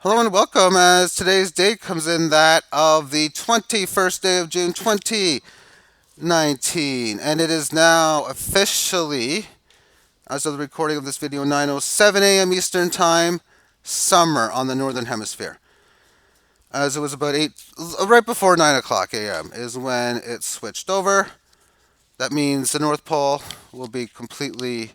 Hello and welcome as today's date comes in that of the 21st day of June 2019, and it is now officially, as of the recording of this video, 9:07 a.m. Eastern Time, summer on the Northern Hemisphere. As it was about 8, right before 9 o'clock a.m. is when it switched over. That means the North Pole will be completely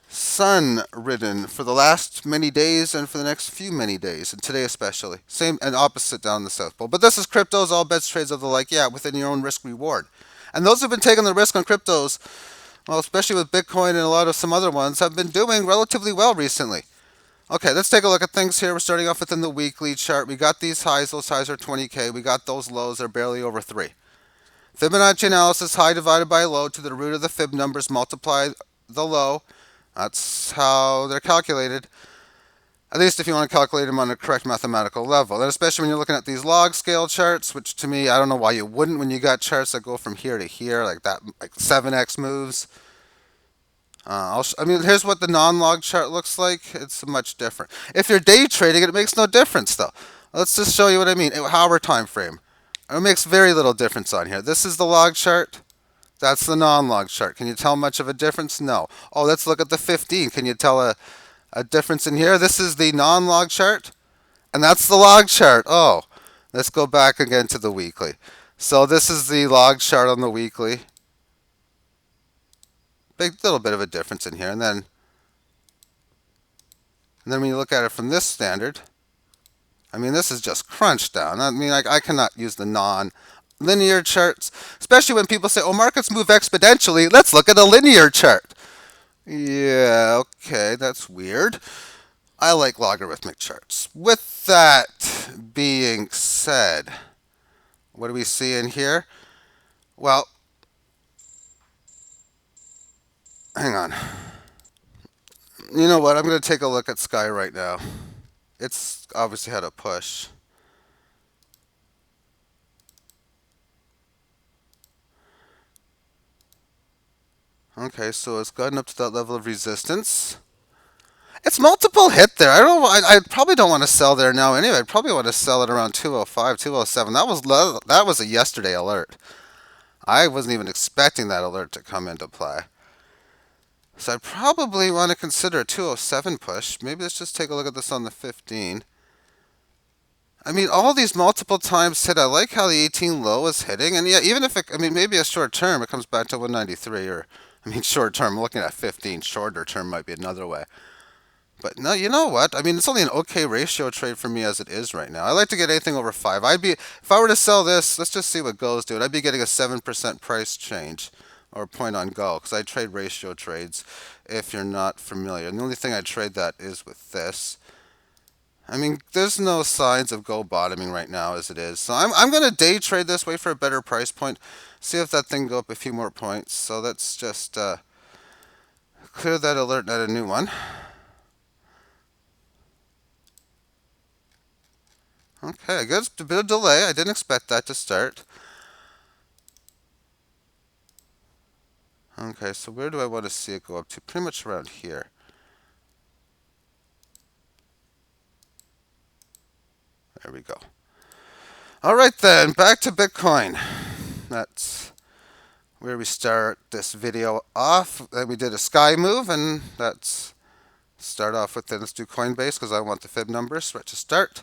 sun-ridden for the last many days and for the next few many days, and today especially. Same and opposite down the South Pole. But this is cryptos, all bets, trades of the like, yeah, within your own risk reward. And those who've been taking the risk on cryptos, well, especially with Bitcoin and a lot of some other ones, have been doing relatively well recently. Okay, let's take a look at things here. We're starting off within the weekly chart. We got these highs, those highs are 20K. We got those lows, they're barely over 3. Fibonacci analysis, high divided by low to the root of the fib numbers, multiply the low. That's how they're calculated, at least if you want to calculate them on a correct mathematical level. And especially when you're looking at these log scale charts, which to me, I don't know why you wouldn't when you got charts that go from here to here, like that, like 7x moves. Here's what the non-log chart looks like. It's much different. If you're day trading, it makes no difference, though. Let's just show you what I mean. Hour time frame. It makes very little difference on here. This is the log chart. That's the non-log chart. Can you tell much of a difference? No. Oh, let's look at the 15. Can you tell a difference in here? This is the non-log chart, and that's the log chart. Oh, let's go back again to the weekly. So this is the log chart on the weekly. Big little bit of a difference in here, and then when you look at it from this standard, this is just crunched down. I cannot use the non-linear charts, especially when people say, oh, markets move exponentially. Let's look at a linear chart. Yeah, okay, that's weird. I like logarithmic charts. With that being said, what do we see in here? Well, hang on. You know what? I'm going to take a look at Sky right now. It's obviously had a push. Okay, so it's gotten up to that level of resistance. It's multiple hit there. I probably don't want to sell there now anyway. I'd probably want to sell it around 205, 207. That was a yesterday alert. I wasn't even expecting that alert to come into play. So I'd probably want to consider a 207 push. Maybe let's just take a look at this on the 15. All these multiple times hit. I like how the 18 low is hitting. And yeah, even if maybe a short term, it comes back to 193 or, short term. I'm looking at 15. Shorter term might be another way. But no, you know what? It's only an okay ratio trade for me as it is right now. I like to get anything over 5. If I were to sell this, let's just see what goes do it. I'd be getting a 7% price change or point on go because I trade ratio trades if you're not familiar. And the only thing I trade that is with this. There's no signs of go bottoming right now as it is. So I'm going to day trade this, wait for a better price point, see if that thing go up a few more points. So let's just clear that alert and add a new one. Okay, I guess a bit of delay. I didn't expect that to start. Okay, so where do I want to see it go up to? Pretty much around here. There we go. All right then, back to Bitcoin. That's where we start this video off. Then we did a sky move, and let's start off with let's do Coinbase because I want the fib numbers right to start.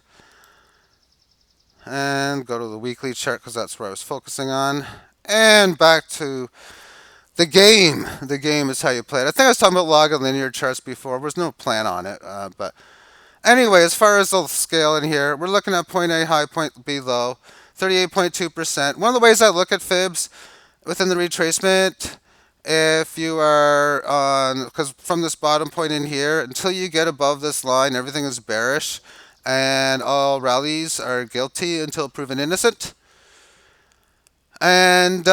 And go to the weekly chart because that's where I was focusing on. And back to the game. The game is how you play it. I think I was talking about log and linear charts before. There was no plan on it. But anyway, as far as the scale in here, we're looking at point A high, point B low, 38.2%. One of the ways I look at fibs within the retracement, if you are on, because from this bottom point in here, until you get above this line, everything is bearish. And all rallies are guilty until proven innocent. And,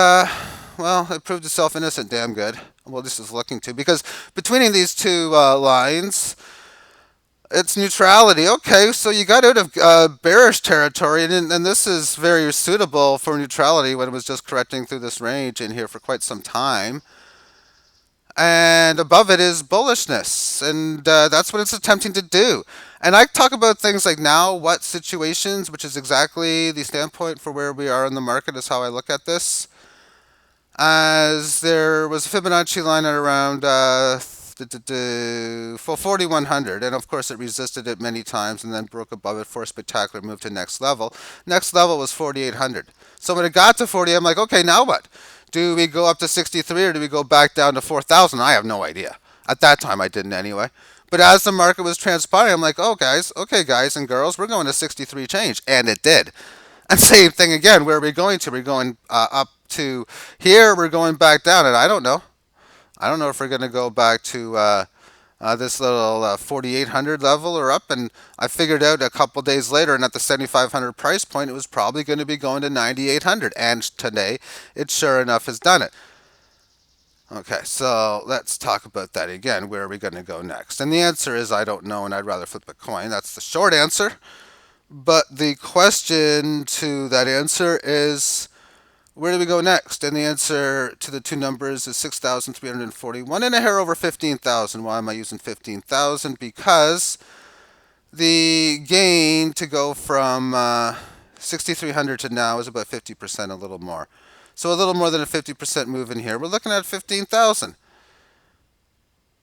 it proved itself innocent damn good. Well, this is looking to. Because between these two lines, it's neutrality. Okay, so you got out of bearish territory. And this is very suitable for neutrality when it was just correcting through this range in here for quite some time. and above it is bullishness, and that's what it's attempting to do. And I talk about things like now, what situations, which is exactly the standpoint for where we are in the market, is how I look at this. As there was a Fibonacci line at around 4100, and of course it resisted it many times and then broke above it for a spectacular move to next level. Next level was 4800. So when it got to 40, I'm like, okay, now what? Do we go up to 63 or do we go back down to 4000? I have no idea. At that time, I didn't anyway. But as the market was transpiring, I'm like, oh, guys, okay, guys and girls, we're going to 63 change. And it did. And same thing again. Where are we going to? We're going up to here. We're going back down. And I don't know. I don't know if we're going to go back to this little 4,800 level or up. And I figured out a couple days later, and at the 7,500 price point, it was probably going to be going to 9,800. And today, it sure enough has done it. Okay, so let's talk about that again. Where are we going to go next? And the answer is I don't know, and I'd rather flip a coin. That's the short answer. But the question to that answer is where do we go next? And the answer to the two numbers is 6,341 and a hair over 15,000. Why am I using 15,000? Because the gain to go from 6,300 to now is about 50%, a little more. So a little more than a 50% move in here. We're looking at 15,000.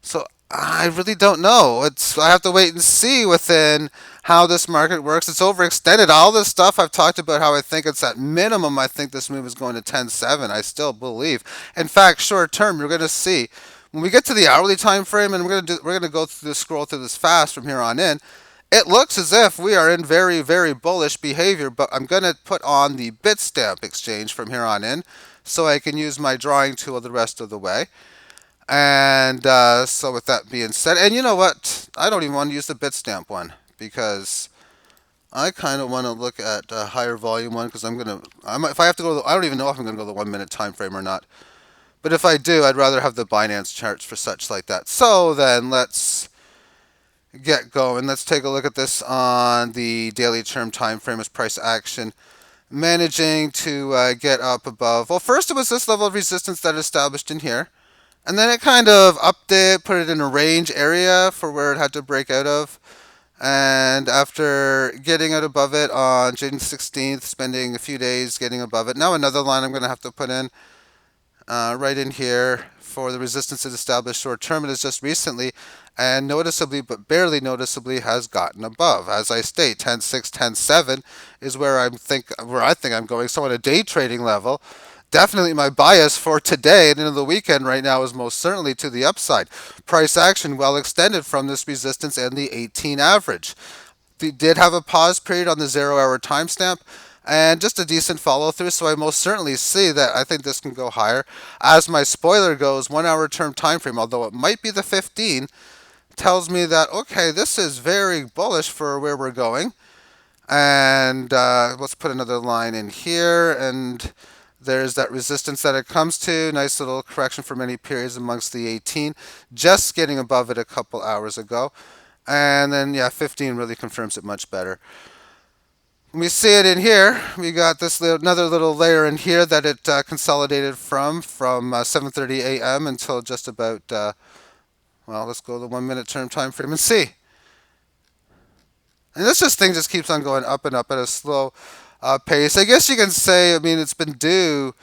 So I really don't know. I have to wait and see within how this market works. It's overextended. All this stuff I've talked about, how I think it's at minimum. I think this move is going to 10.7. I still believe. In fact, short term, you're going to see when we get to the hourly time frame, and we're going to go through this, scroll through this fast from here on in. It looks as if we are in very, very bullish behavior, but I'm going to put on the Bitstamp exchange from here on in so I can use my drawing tool the rest of the way. And so with that being said, and you know what? I don't even want to use the Bitstamp one because I kind of want to look at a higher volume one because if I have to go, I don't even know if I'm going to go the 1 minute time frame or not. But if I do, I'd rather have the Binance charts for such like that. So then let's get going. Let's take a look at this on the daily term time frame as price action. Managing to get up above. Well, first it was this level of resistance that established in here. And then it kind of upped it, put it in a range area for where it had to break out of. And after getting out above it on June 16th, spending a few days getting above it, now another line I'm going to have to put in right in here for the resistance it established short term. It is just recently and noticeably, but barely noticeably, has gotten above. As I state, 10.6, 10.7 is where I think I'm going. So on a day trading level, definitely my bias for today and into the weekend right now is most certainly to the upside. Price action well extended from this resistance and the 18 average. We did have a pause period on the 0 hour timestamp and just a decent follow through. So I most certainly see that I think this can go higher. As my spoiler goes, 1 hour term time frame, although it might be the 15, tells me that okay, this is very bullish for where we're going. And let's put another line in here, and there's that resistance that it comes to. Nice little correction for many periods amongst the 18. Just getting above it a couple hours ago. And then, yeah, 15 really confirms it much better. When we see it in here, we got this another little layer in here that it consolidated from 7:30 a.m. until just about, well, let's go to the 1 minute term time frame and see. And this thing just keeps on going up and up at a slow pace. I guess you can say, I mean, it's been due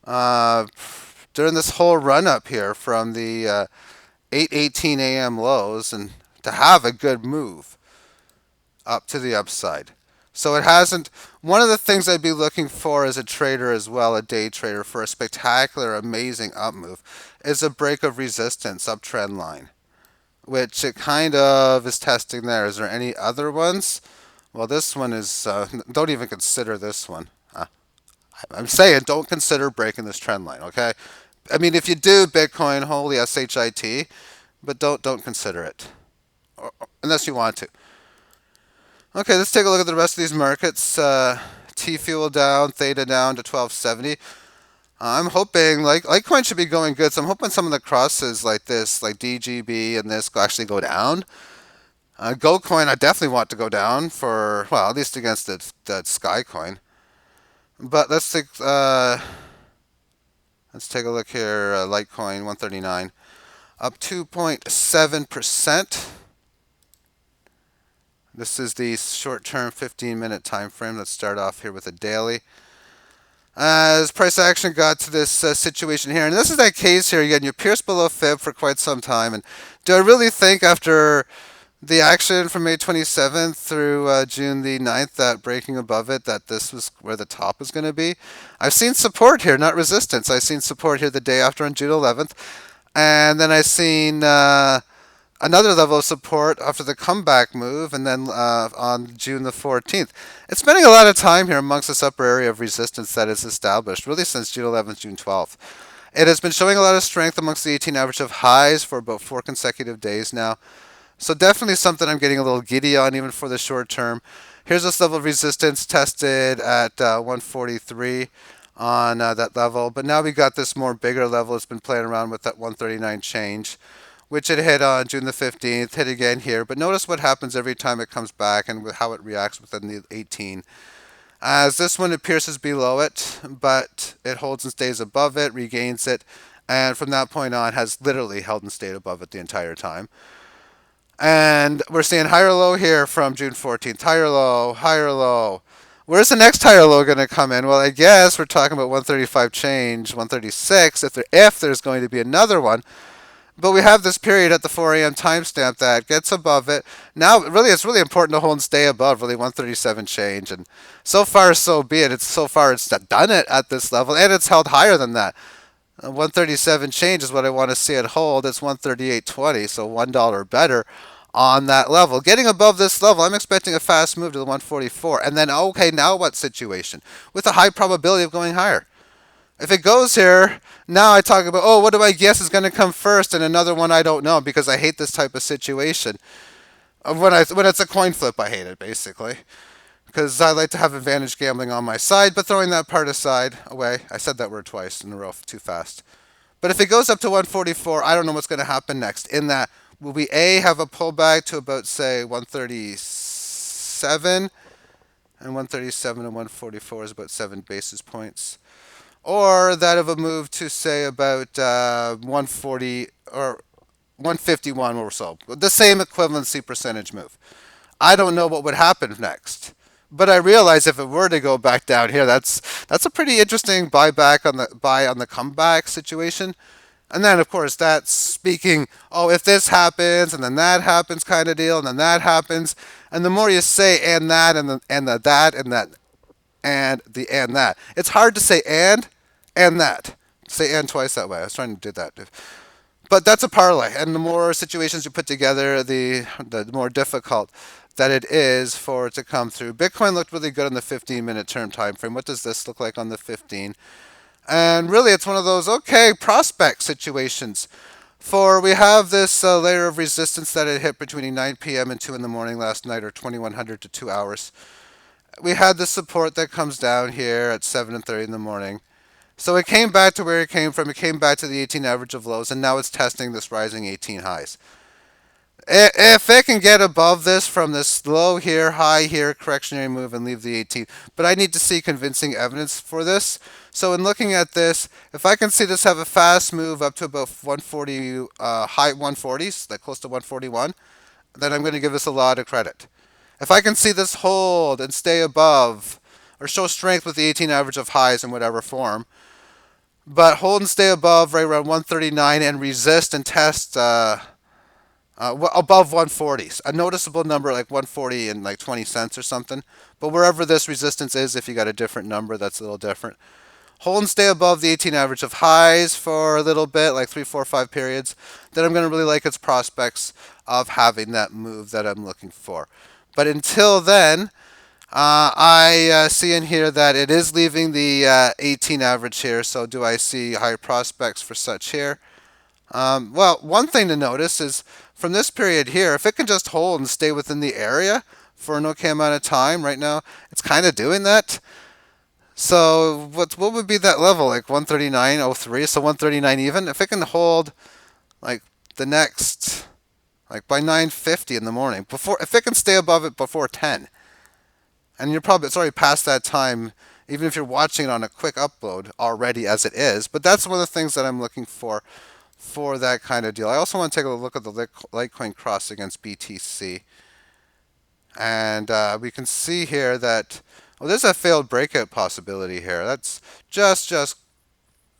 during this whole run up here from the 8:18 a.m. lows and to have a good move up to the upside. So it hasn't. One of the things I'd be looking for as a trader as well, a day trader, for a spectacular, amazing up move, is a break of resistance, uptrend line, which it kind of is testing there. Is there any other ones? Well, this one is. Don't even consider this one. I'm saying don't consider breaking this trend line. Okay. I mean, if you do Bitcoin, holy shit, but don't consider it, unless you want to. Okay, let's take a look at the rest of these markets. T Fuel down, Theta down to 1270. I'm hoping Litecoin should be going good, so I'm hoping some of the crosses like this, like DGB and this, actually go down. Goldcoin, I definitely want to go down for, well, at least against that Skycoin. But let's Let's take a look here. Litecoin 139 up 2.7%. This is the short-term 15-minute time frame. Let's start off here with a daily. As price action got to this situation here, and this is that case here, again, you pierced below fib for quite some time. And do I really think after the action from May 27th through June the 9th, that breaking above it, that this was where the top is going to be? I've seen support here, not resistance. I've seen support here the day after on June 11th. And then I've seen another level of support after the comeback move, and then on June the 14th. It's spending a lot of time here amongst this upper area of resistance that is established, really since June 11th, June 12th. It has been showing a lot of strength amongst the 18 average of highs for about 4 consecutive days now. So definitely something I'm getting a little giddy on, even for the short term. Here's this level of resistance tested at 143 on that level. But now we got this more bigger level. It's been playing around with that 139 change, which it hit on June the 15th, hit again here. But notice what happens every time it comes back and how it reacts within the 18. As this one, it pierces below it, but it holds and stays above it, regains it, and from that point on has literally held and stayed above it the entire time. And we're seeing higher low here from June 14th. Higher low, higher low. Where's the next higher low going to come in? Well, I guess we're talking about 135 change, 136, if there's going to be another one. But we have this period at the 4 a.m. timestamp that gets above it. Now, really, it's really important to hold and stay above, really, 137 change. And so far, so be it. So far, it's done it at this level, and it's held higher than that. 137 change is what I want to see it hold. It's 138.20, so $1 better on that level. Getting above this level, I'm expecting a fast move to the 144. And then, okay, now what situation? With a high probability of going higher. If it goes here, now I talk about, oh, what do I guess is going to come first, and another one I don't know, because I hate this type of situation. When it's a coin flip, I hate it, basically. Because I like to have advantage gambling on my side, but throwing that part aside, away. I said that word twice in a row, too fast. But if it goes up to 144, I don't know what's going to happen next. In that, will we A, have a pullback to about, say, 137, and 137 and 144 is about 7 basis points. Or that of a move to, say, about 140 or 151 or so. The same equivalency percentage move. I don't know what would happen next. But I realize if it were to go back down here, that's a pretty interesting buy on the comeback situation. And then, of course, that's speaking, oh, if this happens, and then that happens kind of deal, and then that happens. And the more you say and that, and the that, and that, and the and that. It's hard to say and that. Say and twice that way. I was trying to do that. But that's a parlay. And the more situations you put together, the more difficult that it is for it to come through. Bitcoin looked really good on the 15-minute term time frame. What does this look like on the 15? And really, it's one of those, okay, prospect situations. For we have this layer of resistance that it hit between 9 p.m. and 2 in the morning last night, or 2100 to 2 hours. We had the support that comes down here at 7:30 in the morning. So it came back to where it came from. It came back to the 18 average of lows, and now it's testing this rising 18 highs. If it can get above this from this low here, high here, correctionary move, and leave the 18. But I need to see convincing evidence for this. So in looking at this, if I can see this have a fast move up to about 140, high 140s, like close to 141, then I'm going to give this a lot of credit. If I can see this hold and stay above, or show strength with the 18 average of highs in whatever form, but hold and stay above right around 139 and resist and test above 140s. A noticeable number like 140 and like 20 cents or something. But wherever this resistance is, if you got a different number, that's a little different. Hold and stay above the 18 average of highs for a little bit, like 3, 4, 5 periods. Then I'm going to really like its prospects of having that move that I'm looking for. But until then, I see in here that it is leaving the 18 average here. So do I see higher prospects for such here? Well, one thing to notice is from this period here, if it can just hold and stay within the area for an okay amount of time, right now it's kind of doing that. So what would be that level? Like 139.03, so 139 even. If it can hold like the next, like by 9:50 in the morning, before, if it can stay above it before 10, and you're probably, it's already past that time even if you're watching it on a quick upload already as it is. But that's one of the things that I'm looking for that kind of deal. I also want to take a look at the Litecoin cross against BTC. And we can see here that, well, there's a failed breakout possibility here. That's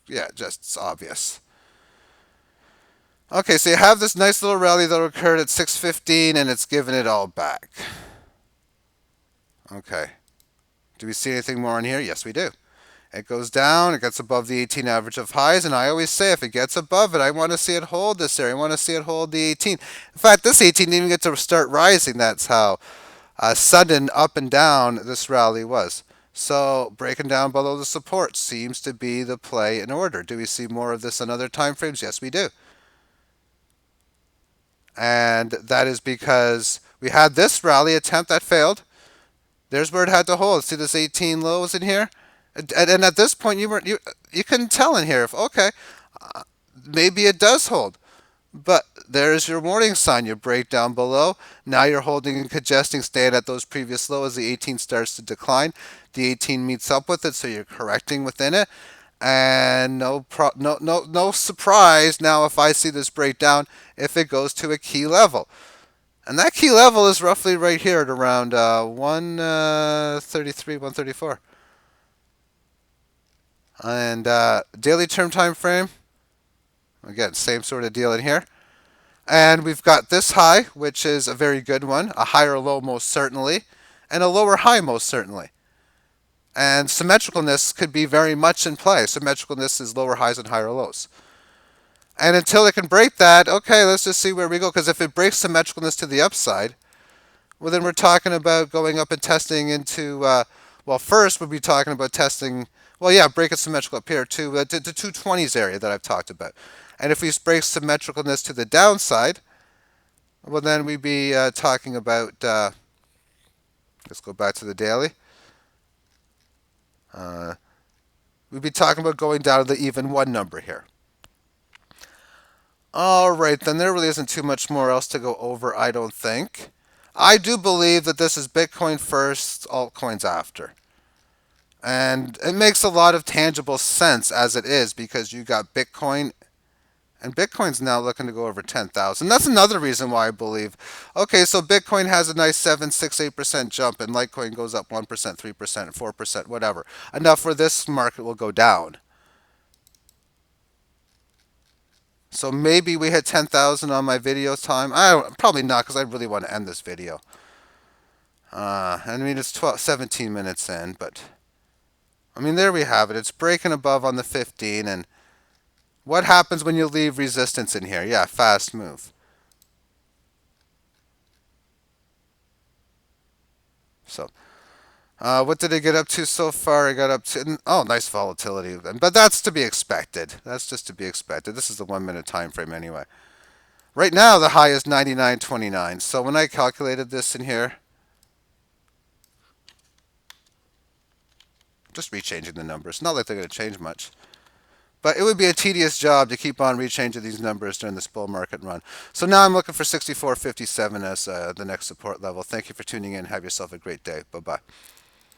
yeah, just obvious. Okay, so you have this nice little rally that occurred at 6:15, and it's given it all back. Okay. Do we see anything more in here? Yes, we do. It goes down, it gets above the 18 average of highs, and I always say if it gets above it, I want to see it hold this area. I want to see it hold the 18. In fact, this 18 didn't even get to start rising. That's how sudden up and down this rally was. So breaking down below the support seems to be the play in order. Do we see more of this on other time frames? Yes, we do. And that is because we had this rally attempt that failed. There's where it had to hold. See this 18 lows in here? And at this point, you couldn't tell in here if, okay, maybe it does hold. But there's your warning sign. You break down below. Now you're holding and congesting, staying at those previous lows. The 18 starts to decline. The 18 meets up with it, so you're correcting within it. And no surprise now if I see this breakdown if it goes to a key level. And that key level is roughly right here at around 133, 134. And daily term time frame, again, same sort of deal in here. And we've got this high, which is a very good one, a higher low most certainly, and a lower high most certainly. And symmetricalness could be very much in play. Symmetricalness is lower highs and higher lows. And until it can break that, okay, let's just see where we go. Because if it breaks symmetricalness to the upside, well, then we're talking about going up and testing into, well, first we'll be talking about testing, well, yeah, break it symmetrical up here to the 220s area that I've talked about. And if we break symmetricalness to the downside, well, then we'd be talking about, let's go back to the daily. We'd be talking about going down to the even one number here. All right, then there really isn't too much more else to go over, I don't think. I do believe that this is Bitcoin first, altcoins after. And it makes a lot of tangible sense as it is because you got Bitcoin, and Bitcoin's now looking to go over 10,000. That's another reason why I believe, okay, so Bitcoin has a nice 7, 6, 8% jump, and Litecoin goes up 1%, 3%, 4%, whatever. Enough where this market will go down. So maybe we hit 10,000 on my video time. Probably not because I really want to end this video. I mean, it's 17 minutes in, but I mean, there we have it. It's breaking above on the 15, and what happens when you leave resistance in here? Yeah, fast move. So, what did it get up to so far? It got up to, oh, nice volatility. But that's to be expected. That's just to be expected. This is the 1 minute time frame anyway. Right now, the high is 99.29. So when I calculated this in here, just rechanging the numbers. Not like they're going to change much. But it would be a tedious job to keep on rechanging these numbers during this bull market run. So now I'm looking for 64.57 as the next support level. Thank you for tuning in. Have yourself a great day. Bye-bye.